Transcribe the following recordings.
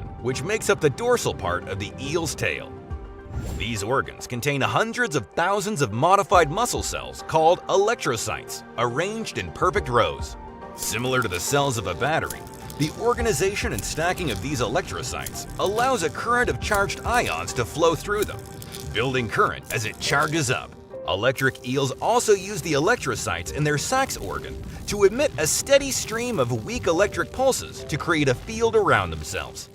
organ, which makes up the dorsal part of the eel's tail. These organs contain hundreds of thousands of modified muscle cells called electrocytes, arranged in perfect rows. Similar to the cells of a battery, the organization and stacking of these electrocytes allows a current of charged ions to flow through them, building current as it charges up. Electric eels also use the electrocytes in their sacs organ to emit a steady stream of weak electric pulses to create a field around themselves.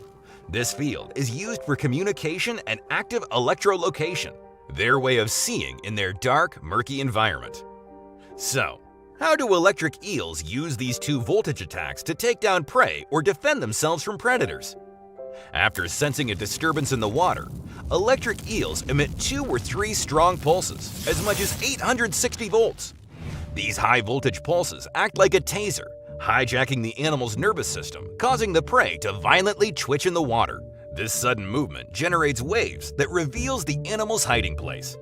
This field is used for communication and active electrolocation, their way of seeing in their dark, murky environment. So, how do electric eels use these 2 voltage attacks to take down prey or defend themselves from predators? After sensing a disturbance in the water, electric eels emit 2 or 3 strong pulses, as much as 860 volts. These high-voltage pulses act like a taser, hijacking the animal's nervous system, causing the prey to violently twitch in the water. This sudden movement generates waves that reveals the animal's hiding place.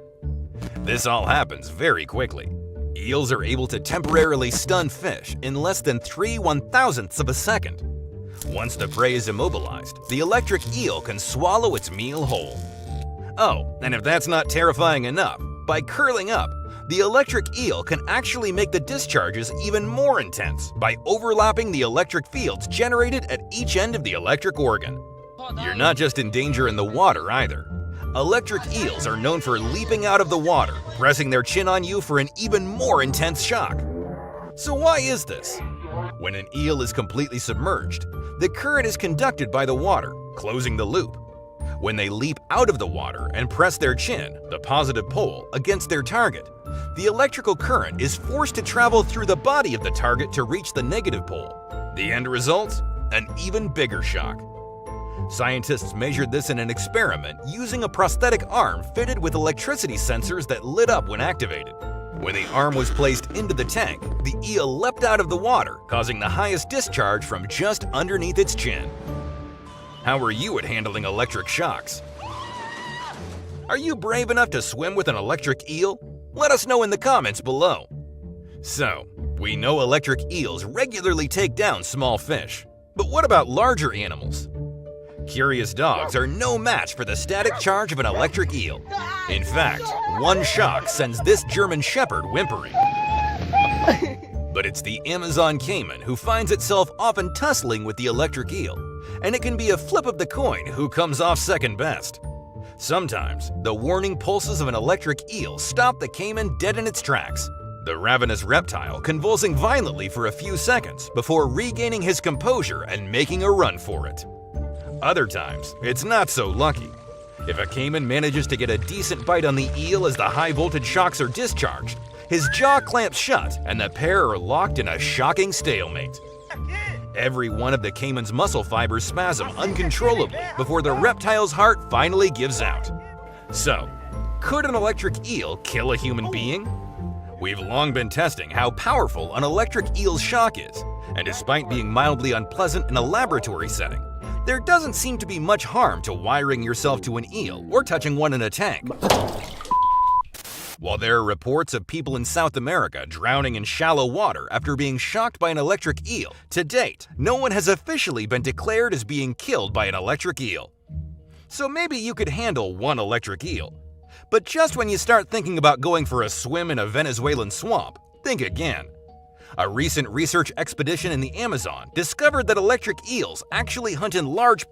This all happens very quickly. Eels are able to temporarily stun fish in less than 3/1000ths of a second. Once the prey is immobilized, the electric eel can swallow its meal whole. Oh, and if that's not terrifying enough, by curling up, the electric eel can actually make the discharges even more intense by overlapping the electric fields generated at each end of the electric organ. You're not just in danger in the water either. Electric eels are known for leaping out of the water, pressing their chin on you for an even more intense shock. So why is this? When an eel is completely submerged, the current is conducted by the water, closing the loop. When they leap out of the water and press their chin, the positive pole, against their target, the electrical current is forced to travel through the body of the target to reach the negative pole. The end result? An even bigger shock. Scientists measured this in an experiment using a prosthetic arm fitted with electricity sensors that lit up when activated. When the arm was placed into the tank, the eel leapt out of the water, causing the highest discharge from just underneath its chin. How are you at handling electric shocks? Are you brave enough to swim with an electric eel? Let us know in the comments below. So, we know electric eels regularly take down small fish, but what about larger animals? Curious dogs are no match for the static charge of an electric eel. In fact, one shock sends this German Shepherd whimpering. But it's the Amazon caiman who finds itself often tussling with the electric eel, and it can be a flip of the coin who comes off second best. Sometimes, the warning pulses of an electric eel stop the caiman dead in its tracks, the ravenous reptile convulsing violently for a few seconds before regaining his composure and making a run for it. Other times, it's not so lucky. If a caiman manages to get a decent bite on the eel as the high-voltage shocks are discharged, his jaw clamps shut and the pair are locked in a shocking stalemate. Every one of the caiman's muscle fibers spasm uncontrollably before the reptile's heart finally gives out. So, could an electric eel kill a human being? We've long been testing how powerful an electric eel's shock is, and despite being mildly unpleasant in a laboratory setting, there doesn't seem to be much harm to wiring yourself to an eel or touching one in a tank. While there are reports of people in South America drowning in shallow water after being shocked by an electric eel, to date, no one has officially been declared as being killed by an electric eel. So maybe you could handle one electric eel. But just when you start thinking about going for a swim in a Venezuelan swamp, think again. A recent research expedition in the Amazon discovered that electric eels actually hunt in large